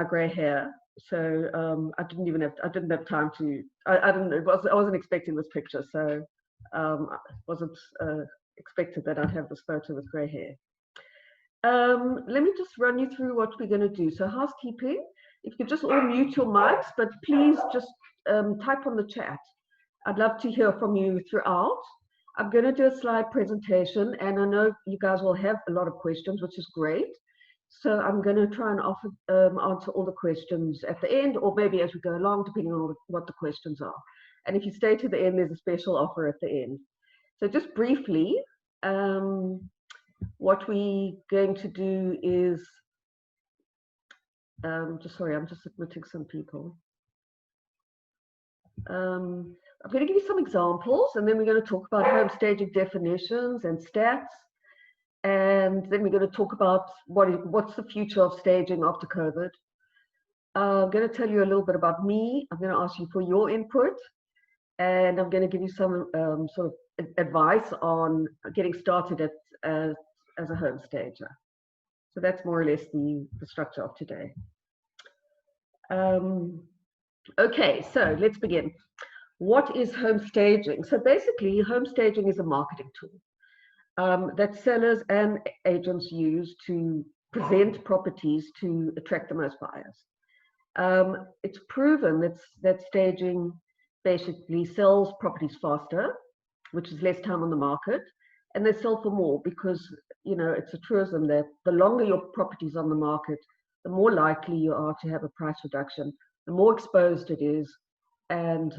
grey hair. So I didn't have time to, I wasn't expecting this picture. So I wasn't expected that I'd have this photo with grey hair. Let me just run you through what we're going to do. So housekeeping, if you just all mute your mics, but please just type on the chat. I'd love to hear from you throughout. I'm going to do a slide presentation, and I know you guys will have a lot of questions, which is great. So I'm going to try and answer all the questions at the end, or maybe as we go along, depending on what the questions are. And if you stay to the end, there's a special offer at the end. So just briefly, what we're going to do is, sorry, I'm just admitting some people. I'm going to give you some examples, and then we're going to talk about home staging definitions and stats. And then we're going to talk about what's the future of staging after COVID. I'm going to tell you a little bit about me. I'm going to ask you for your input, and I'm going to give you some sort of advice on getting started as a home stager. So that's more or less the structure of today. Okay, so let's begin. What is home staging? So basically, home staging is a marketing tool that sellers and agents use to present properties to attract the most buyers. It's proven that staging basically sells properties faster, which is less time on the market, and they sell for more because, you know, it's a truism that the longer your property's on the market, the more likely you are to have a price reduction, the more exposed it is, and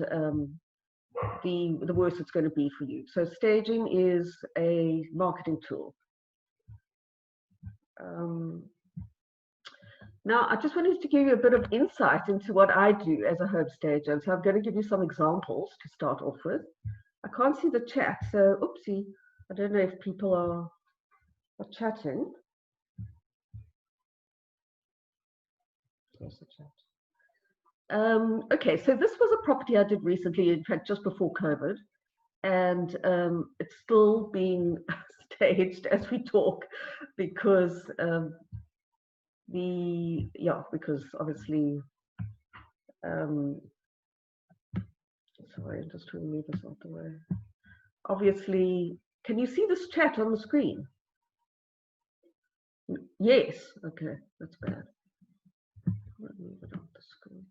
the worse it's going to be for you. So staging is a marketing tool. Now, I just wanted to give you a bit of insight into what I do as a home stager. And so I'm going to give you some examples to start off with. I can't see the chat, so oopsie, I don't know if people are chatting. There's the chat. Okay, so this was a property I did recently, in fact, just before COVID, and it's still being staged as we talk because because obviously, sorry, I'm just trying to move this out the way. Obviously, can you see this chat on the screen? Yes, okay, that's bad. Let me move it off the screen.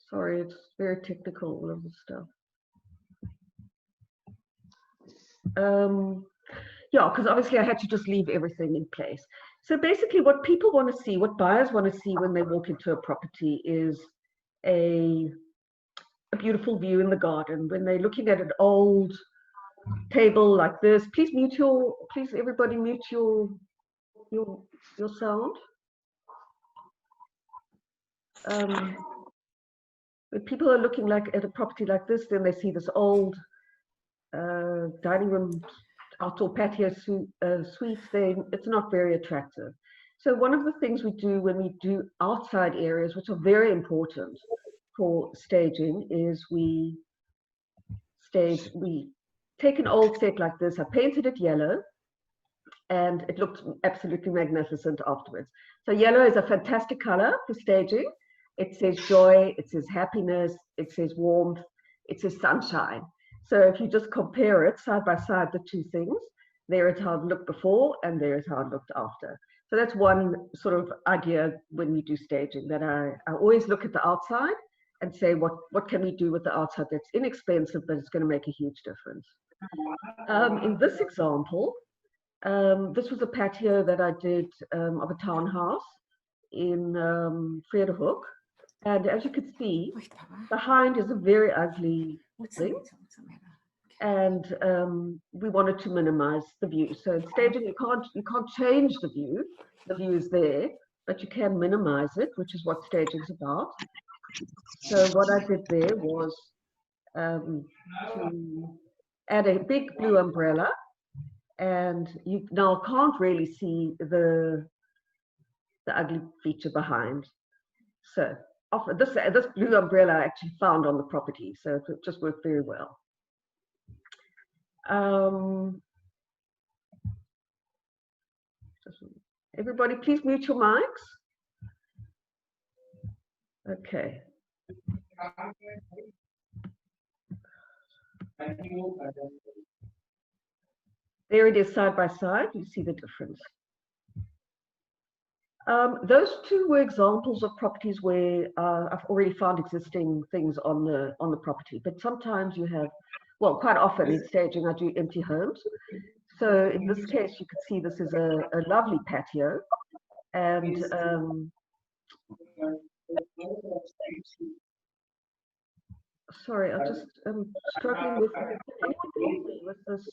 Sorry, it's very technical, all of this stuff. Yeah, because obviously I had to just leave everything in place. So basically what people want to see, what buyers want to see when they walk into a property is a beautiful view in the garden. When they're looking at an old table like this, please everybody mute your sound. When people are looking at a property like this, then they see this old dining room, outdoor patio suites, then it's not very attractive. So one of the things we do when we do outside areas, which are very important for staging, is we take an old set like this. I painted it yellow, and it looked absolutely magnificent afterwards. So yellow is a fantastic color for staging. It says joy, it says happiness, it says warmth, it says sunshine. So if you just compare it side by side, the two things, there is how it looked before and there is how it looked after. So that's one sort of idea when we do staging, that I always look at the outside and say, what can we do with the outside that's inexpensive, but it's going to make a huge difference. In this example, this was a patio that I did of a townhouse in Vredehuk. And as you can see, behind is a very ugly thing. And we wanted to minimize the view. So in staging, you can't change the view. The view is there, but you can minimize it, which is what staging is about. So what I did there was to add a big blue umbrella, and you now can't really see the ugly feature behind. So this blue umbrella I actually found on the property, so it just worked very well. Everybody, please mute your mics. Okay. There it is side by side. You see the difference. Those two were examples of properties where I've already found existing things on the property. But sometimes you have, well, quite often in staging I do empty homes. So in this case, you could see this is a lovely patio, and sorry, I just struggling with. Can anyone help me with this?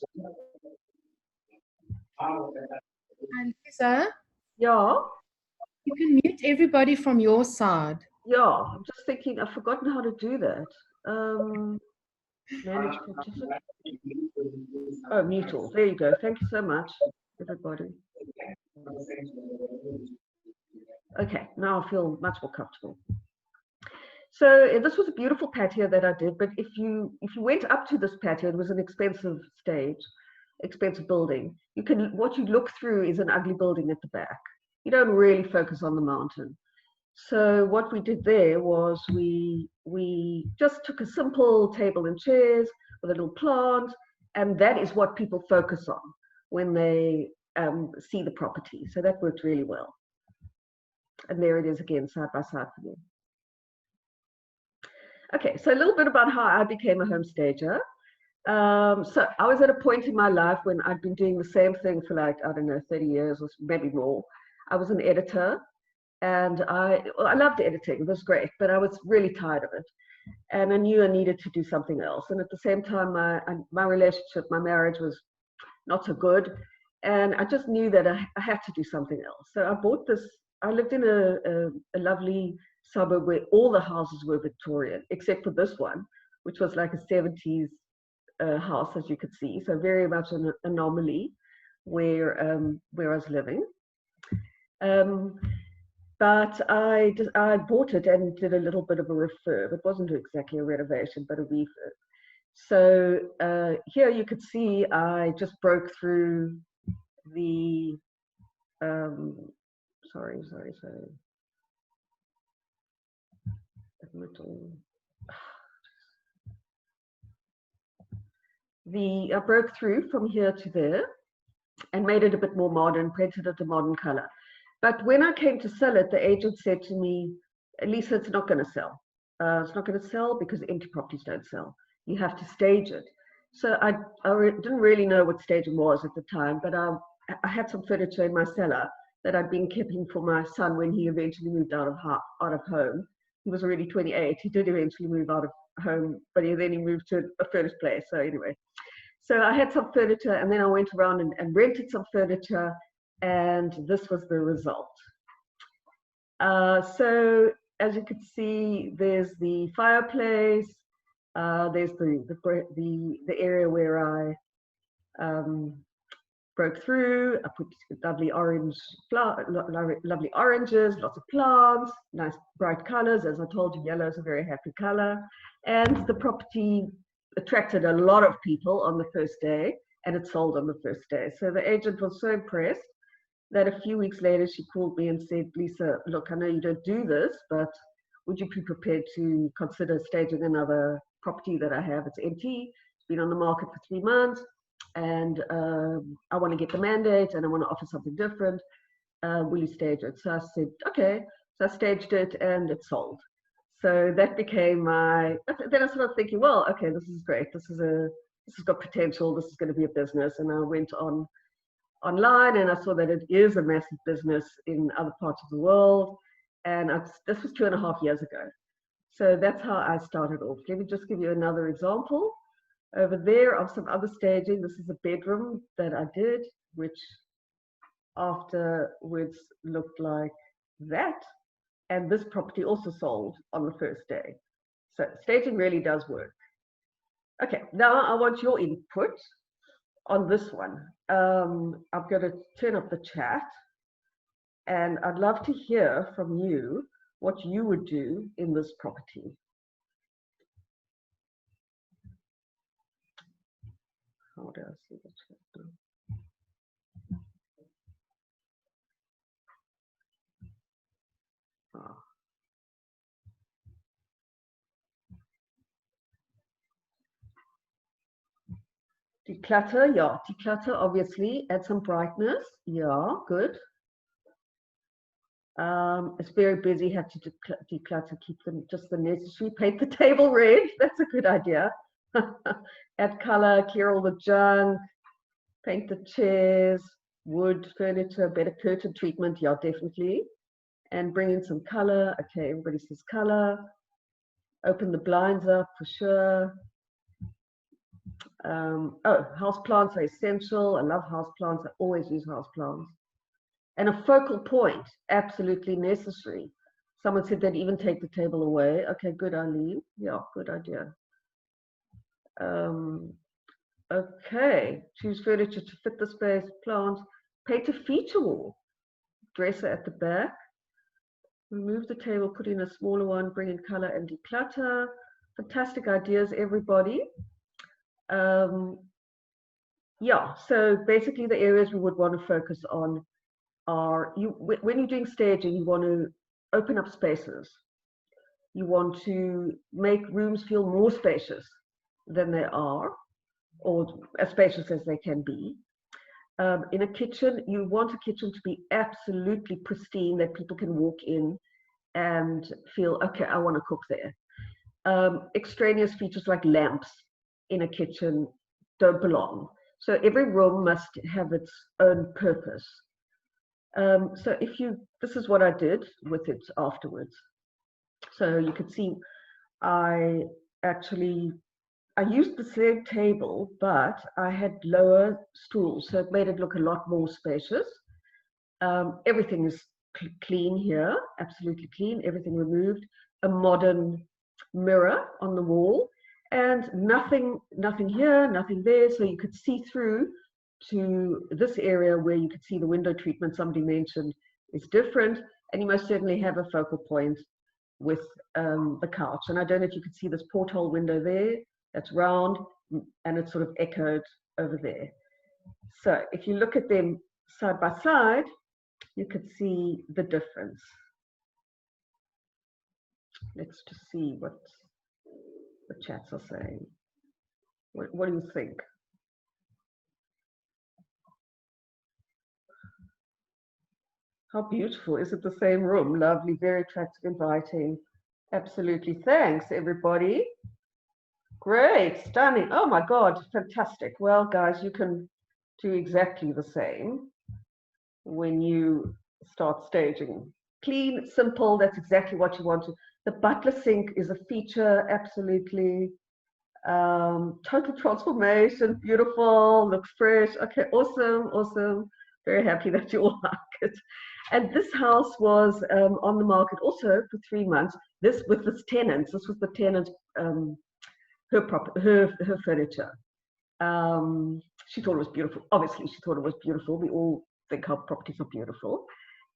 And Lisa, Yeah. you can mute everybody from your side. Yeah, I'm just thinking, I've forgotten how to do that. Manage participant. Oh, mute all. There you go. Thank you so much, everybody. Okay, now I feel much more comfortable. So this was a beautiful patio that I did, but if you went up to this patio, it was an expensive stage, expensive building. What you look through is an ugly building at the back. You don't really focus on the mountain. So what we did there was we just took a simple table and chairs with a little plant, and that is what people focus on when they see the property. So that worked really well. And there it is again, side by side for me. Okay, so a little bit about how I became a home stager. So I was at a point in my life when I'd been doing the same thing for like, I don't know, 30 years or maybe more. I was an editor. And I loved editing, it was great, but I was really tired of it. And I knew I needed to do something else. And at the same time, my relationship, my marriage was not so good. And I just knew that I had to do something else. So I bought this, I lived in a lovely suburb where all the houses were Victorian, except for this one, which was like a 70s house, as you could see. So very much an anomaly where I was living. But I bought it and did a little bit of a refurb. It wasn't exactly a renovation, but a refurb. So here you could see I just broke through the, sorry. I broke through from here to there and made it a bit more modern, painted it a modern color. But when I came to sell it, the agent said to me, Lisa, it's not going to sell. It's not going to sell because empty properties don't sell. You have to stage it. So I didn't really know what staging was at the time, but I had some furniture in my cellar that I'd been keeping for my son when he eventually moved out of home. He was already 28. He did eventually move out of home, but then he moved to a furnished place. So anyway, so I had some furniture, and then I went around and rented some furniture, and this was the result. So as you can see, there's the fireplace. There's the area where I broke through. I put lovely oranges, lots of plants, nice bright colors. As I told you, yellow is a very happy color. And the property attracted a lot of people on the first day, and it sold on the first day. So the agent was so impressed that a few weeks later she called me and said, Lisa, look, I know you don't do this, but would you be prepared to consider staging another property that I have? It's empty, it's been on the market for 3 months, and I want to get the mandate and I want to offer something different. Will you stage it? So I said, okay. So I staged it and it sold. So that became my, then I started thinking, well, okay, this is great. This has got potential. This is going to be a business. And I went online and I saw that it is a massive business in other parts of the world. And this was 2.5 years ago. So that's how I started off. Let me just give you another example. Over there of some other staging. This is a bedroom that I did, which afterwards looked like that. And this property also sold on the first day. So staging really does work. Okay, now I want your input on this one. I'm going to turn up the chat, and I'd love to hear from you what you would do in this property. How do I see the chat now? Declutter, yeah, declutter, obviously. Add some brightness, yeah, good. It's very busy, have to declutter, keep them just the necessary. Paint the table red, that's a good idea. Add color, clear all the junk, paint the chairs, wood, furniture, better curtain treatment, yeah, definitely. And bring in some color. Okay, everybody says color. Open the blinds up for sure. Oh, house plants are essential. I love house plants. I always use house plants. And a focal point, absolutely necessary. Someone said they'd even take the table away. Okay, good, Eileen. Yeah, good idea. Okay, choose furniture to fit the space, plants, paint a feature wall, dresser at the back. Remove the table, put in a smaller one, bring in color and declutter. Fantastic ideas, everybody. Yeah, so basically the areas we would want to focus on are, when you're doing staging, you want to open up spaces. You want to make rooms feel more spacious than they are, or as spacious as they can be. In a kitchen, you want a kitchen to be absolutely pristine, that people can walk in and feel, okay, I want to cook there. Extraneous features like lamps in a kitchen don't belong. So every room must have its own purpose. So this is what I did with it afterwards. So you could see I used the same table, but I had lower stools, so it made it look a lot more spacious. Everything is clean here, absolutely clean, everything removed. A modern mirror on the wall, and nothing here, nothing there, so you could see through to this area where you could see the window treatment somebody mentioned is different, and you most certainly have a focal point with the couch. And I don't know if you could see this porthole window there, that's round, and it's sort of echoed over there. So if you look at them side by side, you could see the difference. Let's just see what the chats are saying. What do you think? How beautiful. Is it the same room? Lovely, very attractive, inviting. Absolutely. Thanks, everybody. Great, stunning. Oh my God, fantastic. Well, guys, you can do exactly the same when you start staging. Clean, simple, that's exactly what you want to. The butler sink is a feature, absolutely. Total transformation, beautiful, looks fresh. Okay, awesome, awesome. Very happy that you all like it. And this house was on the market also for 3 months. This with this tenant. This was the tenant, her furniture. She thought it was beautiful. Obviously, she thought it was beautiful. We all think our properties are beautiful.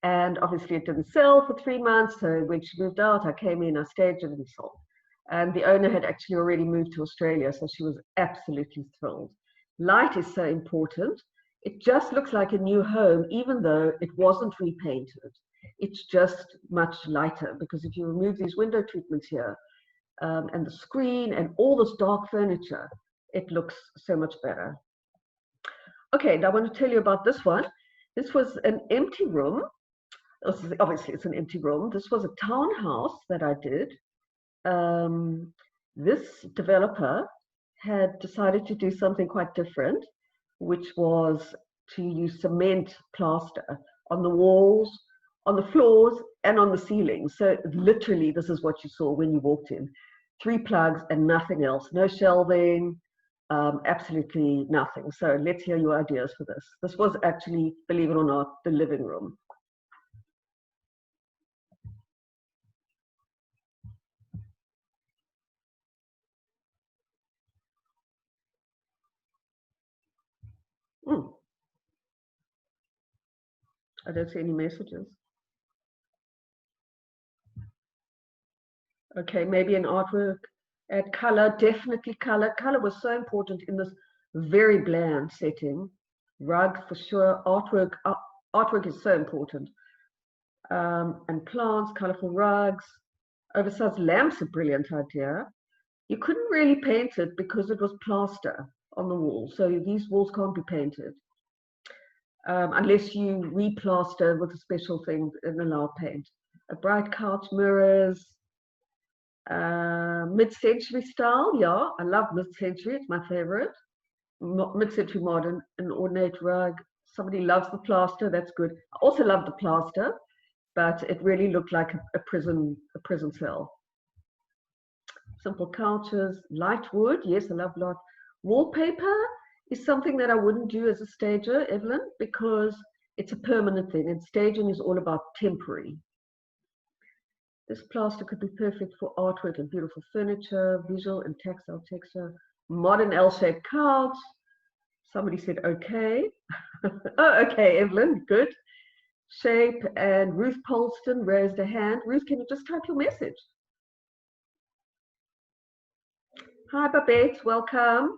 And obviously, it didn't sell for 3 months. So when she moved out, I came in, I staged it, and sold. And the owner had actually already moved to Australia, so she was absolutely thrilled. Light is so important. It just looks like a new home, even though it wasn't repainted. It's just much lighter, because if you remove these window treatments here, and the screen and all this dark furniture, it looks so much better. Okay, now I want to tell you about this one. This was an empty room. Obviously, it's an empty room. This was a townhouse that I did. This developer had decided to do something quite different, which was to use cement plaster on the walls, on the floors, and on the ceiling. So literally, this is what you saw when you walked in. 3 plugs and nothing else. No shelving, absolutely nothing. So let's hear your ideas for this. This was actually, believe it or not, the living room. I don't see any messages. Okay, maybe an artwork. Add color, definitely color. Color was so important in this very bland setting. Rug for sure. Artwork is so important. And plants, colorful rugs. Oversized lamps, a brilliant idea. You couldn't really paint it because it was plaster on the wall. So these walls can't be painted unless you replaster with a special thing and allow paint. A bright couch, mirrors, mid-century style. Yeah, I love mid-century. It's my favorite. Mid-century modern, an ornate rug. Somebody loves the plaster. That's good. I also love the plaster, but it really looked like a prison cell. Simple couches, light wood. Yes, I love light. Wallpaper is something that I wouldn't do as a stager, Evelyn, because it's a permanent thing, and staging is all about temporary. This plaster could be perfect for artwork and beautiful furniture, visual and textile texture. Modern L-shaped couch. Somebody said, okay. Oh, okay, Evelyn, good. Shape, and Ruth Polston raised a hand. Ruth, can you just type your message? Hi, Babette, welcome.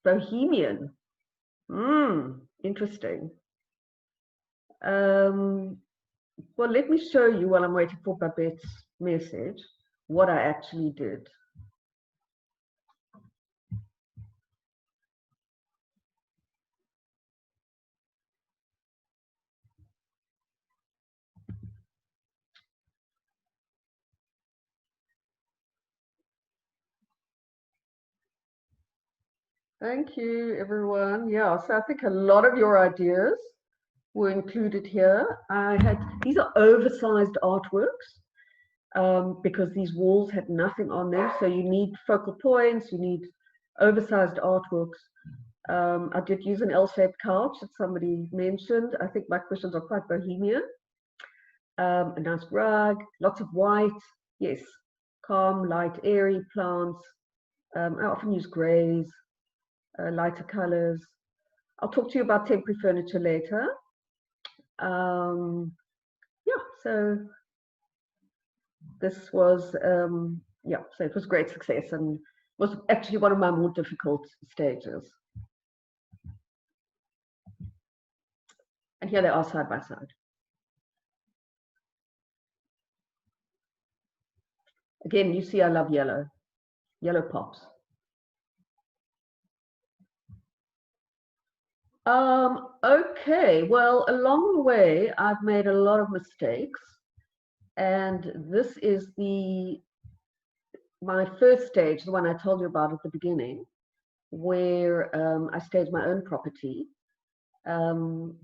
Bohemian. Interesting. Well, let me show you while I'm waiting for Babette's message what I actually did. Thank you, everyone. Yeah, so I think a lot of your ideas were included here. These are oversized artworks because these walls had nothing on them. So you need focal points, you need oversized artworks. I did use an L-shaped couch that somebody mentioned. I think my cushions are quite bohemian. A nice rug, lots of white. Yes, calm, light, airy plants. I often use grays, lighter colors. I'll talk to you about temporary furniture later. Yeah, so this was, yeah, so it was great success and was actually one of my more difficult stages. And here they are side by side. Again, you see I love yellow. Yellow pops. Okay, well, along the way, I've made a lot of mistakes. And this is my first stage, the one I told you about at the beginning, where I staged my own property. And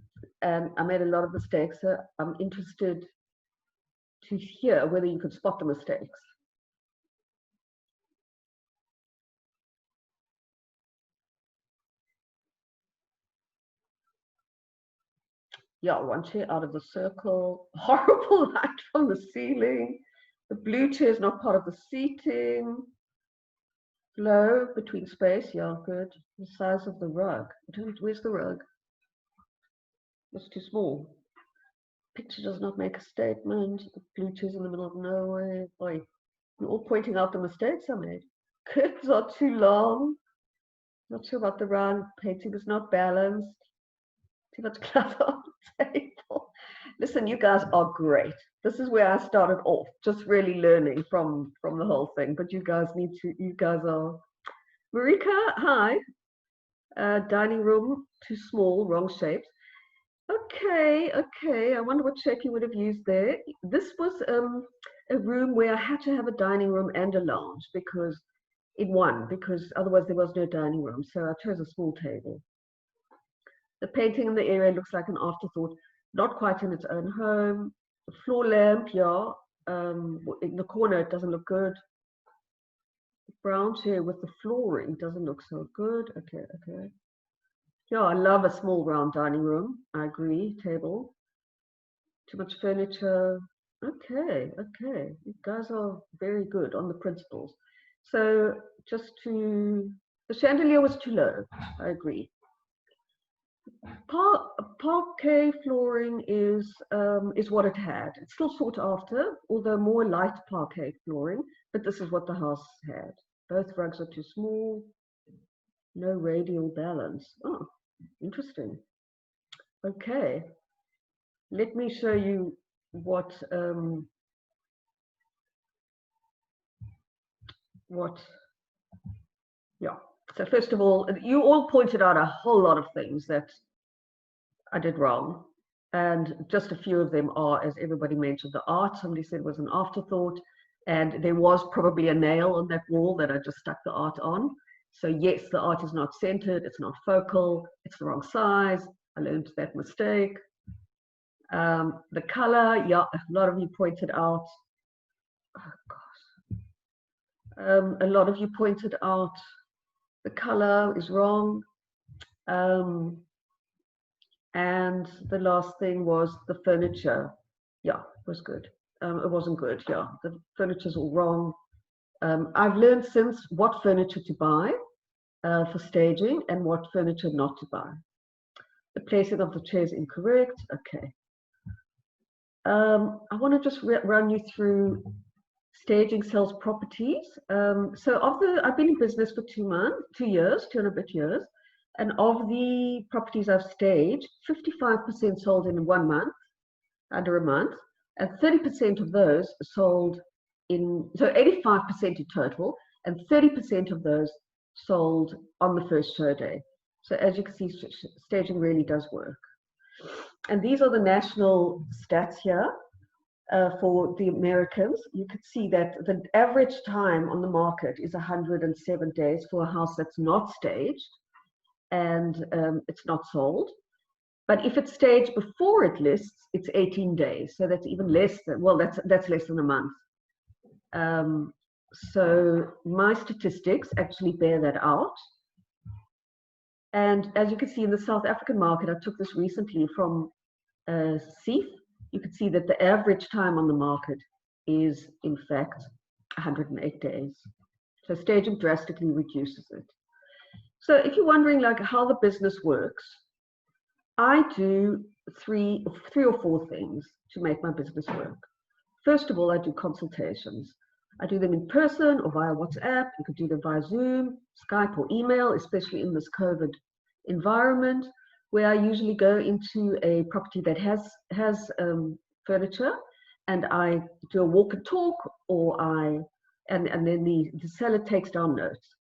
I made a lot of mistakes. So I'm interested to hear whether you could spot the mistakes. Yeah, one chair out of the circle, horrible light from the ceiling. The blue chair is not part of the seating. Flow between space, yeah, good. The size of the rug. Where's the rug? It's too small. Picture does not make a statement. The blue chair's in the middle of nowhere. Boy, you're all pointing out the mistakes I made. Curtains are too long. Not sure about the round. Painting is not balanced. Too much clutter on the table. Listen, you guys are great. This is where I started off, just really learning from the whole thing. But you guys are. Marika, hi. Dining room, too small, wrong shapes. Okay. I wonder what shape you would have used there. This was a room where I had to have a dining room and a lounge because otherwise there was no dining room. So I chose a small table. The painting in the area looks like an afterthought, not quite in its own home. The floor lamp, yeah, in the corner it doesn't look good. The brown chair with the flooring doesn't look so good. Okay. Yeah, I love a small round dining room. I agree. Table. Too much furniture. Okay. You guys are very good on the principles. So the chandelier was too low. I agree. Parquet flooring is what it had. It's still sought after, although more light parquet flooring, but this is what the house had. Both rugs are too small. No radial balance. Oh, interesting. Okay. Let me show you what Yeah. So first of all, you all pointed out a whole lot of things that I did wrong. And just a few of them are, as everybody mentioned, the art, somebody said was an afterthought. And there was probably a nail on that wall that I just stuck the art on. So yes, the art is not centered, it's not focal, it's the wrong size. I learned that mistake. The color, yeah, a lot of you pointed out. Oh gosh. A lot of you pointed out the color is wrong. And the last thing was the furniture. Yeah, it was good. It wasn't good. Yeah, the furniture's all wrong. I've learned since what furniture to buy for staging and what furniture not to buy. The placing of the chairs incorrect. Okay. I want to just run you through staging sales properties. I've been in business for 2 years, 2.5 years. And of the properties I've staged, 55% sold in 1 month, under a month, and 30% of those sold so 85% in total, and 30% of those sold on the first show day. So as you can see, staging really does work. And these are the national stats here for the Americans. You could see that the average time on the market is 107 days for a house that's not staged, and it's not sold. But if it's staged before it lists, it's 18 days. So that's even less than, well, that's less than a month. So my statistics actually bear that out. And as you can see in the South African market, I took this recently from SEIF. You can see that the average time on the market is, in fact, 108 days. So staging drastically reduces it. So if you're wondering like how the business works, I do three or four things to make my business work. First of all, I do consultations. I do them in person or via WhatsApp. You could do them via Zoom, Skype, or email, especially in this COVID environment, where I usually go into a property that has furniture, and I do a walk and talk, and then the seller takes down notes.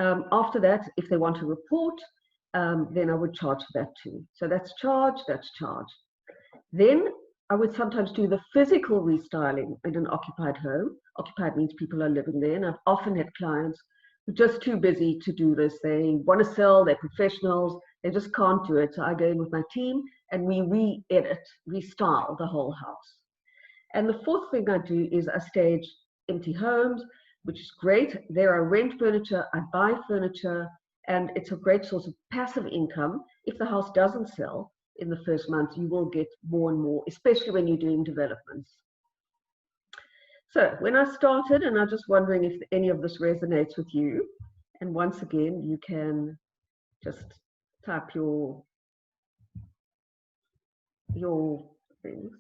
After that, if they want a report, then I would charge for that too. So that's charge. Then I would sometimes do the physical restyling in an occupied home. Occupied means people are living there, and I've often had clients who are just too busy to do this. They want to sell, they're professionals, they just can't do it. So I go in with my team and we re-edit, restyle the whole house. And the fourth thing I do is I stage empty homes, which is great. There I rent furniture, I buy furniture, and it's a great source of passive income. If the house doesn't sell in the first month, you will get more and more, especially when you're doing developments. So when I started, and I'm just wondering if any of this resonates with you, and once again, you can just type your things.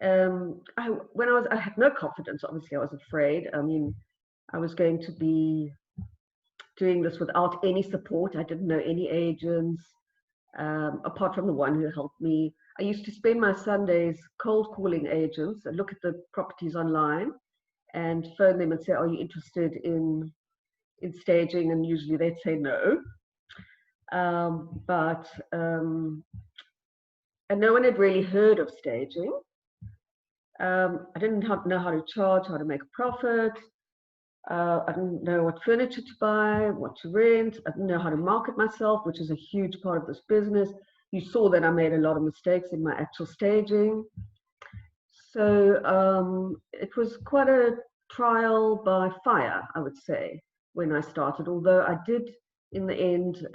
I had no confidence. Obviously, I was afraid. I mean, I was going to be doing this without any support. I didn't know any agents, apart from the one who helped me. I used to spend my Sundays cold calling agents and look at the properties online and phone them and say, are you interested in staging? And usually they'd say no. And no one had really heard of staging. I didn't know how to charge, how to make a profit. I didn't know what furniture to buy, what to rent. I didn't know how to market myself, which is a huge part of this business. You saw that I made a lot of mistakes in my actual staging. So it was quite a trial by fire, I would say, when I started, although I did, in the end,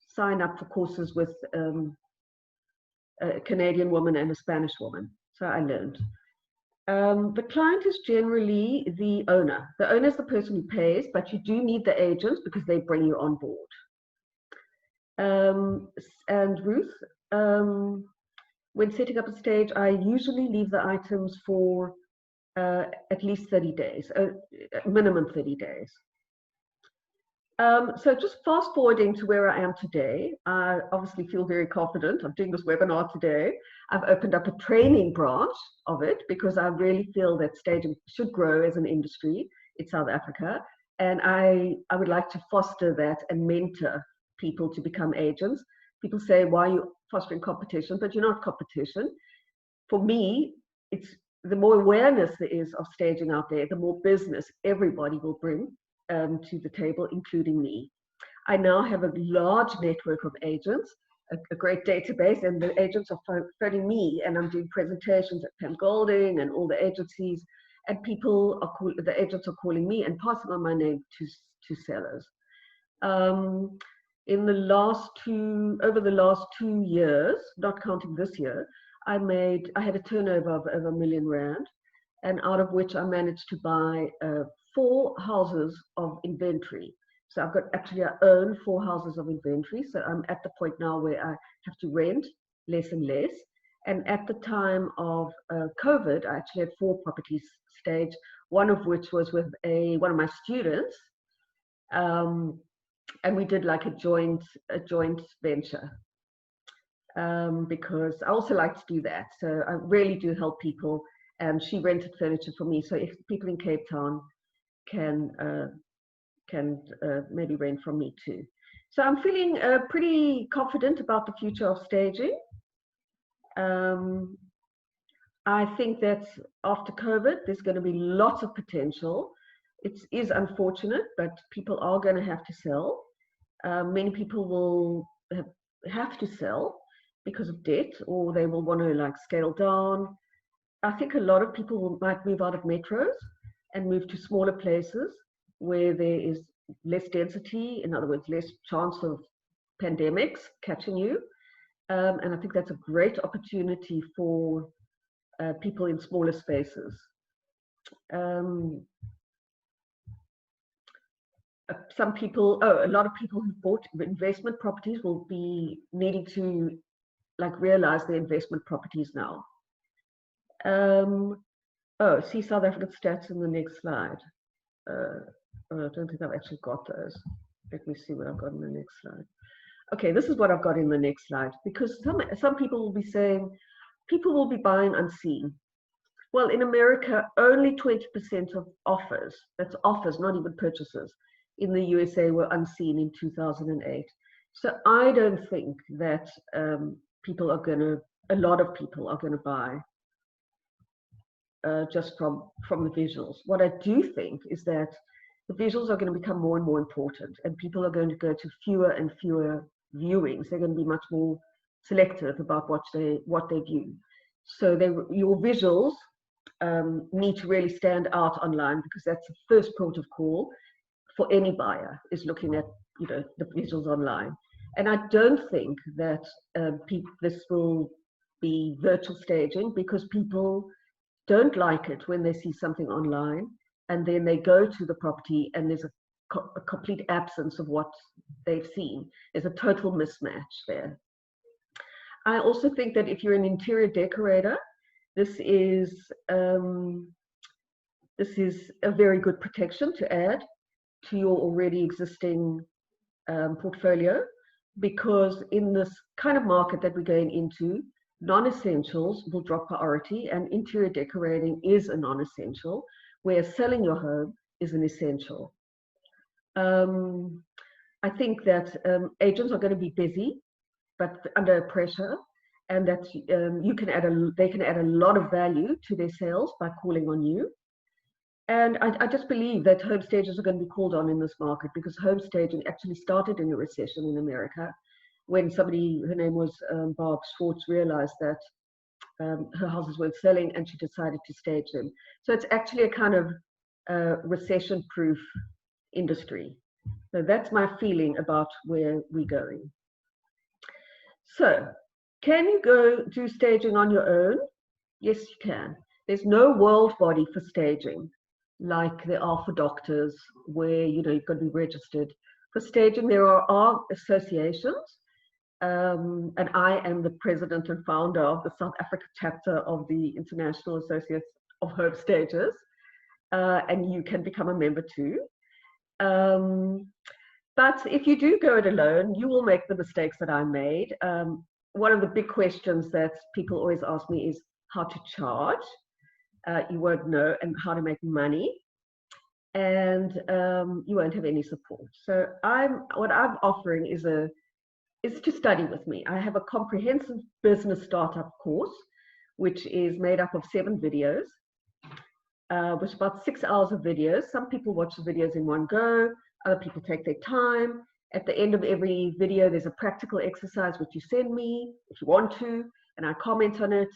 sign up for courses with a Canadian woman and a Spanish woman. So I learned. The client is generally the owner. The owner is the person who pays, but you do need the agents because they bring you on board. And Ruth, when setting up a stage, I usually leave the items for at least 30 days, minimum 30 days. So just fast forwarding to where I am today, I obviously feel very confident. I'm doing this webinar today. I've opened up a training branch of it because I really feel that staging should grow as an industry in South Africa. And I would like to foster that and mentor people to become agents. People say, why are you fostering competition? But you're not competition. For me, it's the more awareness there is of staging out there, the more business everybody will bring to the table, including me. I now have a large network of agents, a great database, and the agents are phoning me, and I'm doing presentations at Pam Golding and all the agencies, and the agents are calling me and passing on my name to sellers. Over the last 2 years, not counting this year, I had a turnover of over R1 million, and out of which I managed to buy 4 houses of inventory. So I own 4 houses of inventory. So I'm at the point now where I have to rent less and less. And at the time of COVID, I actually had 4 properties staged, one of which was with one of my students. And we did like a joint venture. Because I also like to do that. So I really do help people. And she rented furniture for me. So if people in Cape Town can maybe rent from me too. So I'm feeling pretty confident about the future of staging. I think that after COVID, there's going to be lots of potential. It is unfortunate, but people are going to have to sell. Many people will have to sell because of debt, or they will want to like scale down. I think a lot of people might move out of metros and move to smaller places where there is less density, in other words, less chance of pandemics catching you. And I think that's a great opportunity for people in smaller spaces. A lot of people who bought investment properties will be needing to like realize their investment properties now. See South African stats in the next slide. I don't think I've actually got those. Let me see what I've got in the next slide. Okay, this is what I've got in the next slide, because some people will be saying, people will be buying unseen. Well, in America, only 20% of offers, that's offers, not even purchases, in the USA were unseen in 2008. So I don't think that a lot of people are going to buy just from the visuals. What I do think is that the visuals are going to become more and more important, and people are going to go to fewer and fewer viewings. They're going to be much more selective about what they view. So your visuals need to really stand out online, because that's the first port of call for any buyer, is looking at the visuals online. And I don't think that this will be virtual staging, because people don't like it when they see something online and then they go to the property and there's a complete absence of what they've seen. There's a total mismatch there. I also think that if you're an interior decorator, this is a very good protection to add to your already existing portfolio, because in this kind of market that we're going into, non-essentials will drop priority, and interior decorating is a non-essential, whereas selling your home is an essential. I think that agents are going to be busy, but under pressure, and that they can add a lot of value to their sales by calling on you. And I just believe that home stagers are going to be called on in this market, because home staging actually started in a recession in America, when her name was Barb Schwartz, realized that her houses weren't selling and she decided to stage them. So it's actually a kind of recession-proof industry. So that's my feeling about where we're going. So can you go do staging on your own? Yes, you can. There's no world body for staging like there are for doctors, where you've got to be registered. For staging, there are associations. And I am the president and founder of the South Africa chapter of the International Association of Home Stagers, and you can become a member too. But if you do go it alone, you will make the mistakes that I made. One of the big questions that people always ask me is how to charge. You won't know, and how to make money. and you won't have any support. So what I'm offering is to study with me. I have a comprehensive business startup course, which is made up of 7 videos, with about 6 hours of videos. Some people watch the videos in one go, other people take their time. At the end of every video, there's a practical exercise which you send me if you want to, and I comment on it.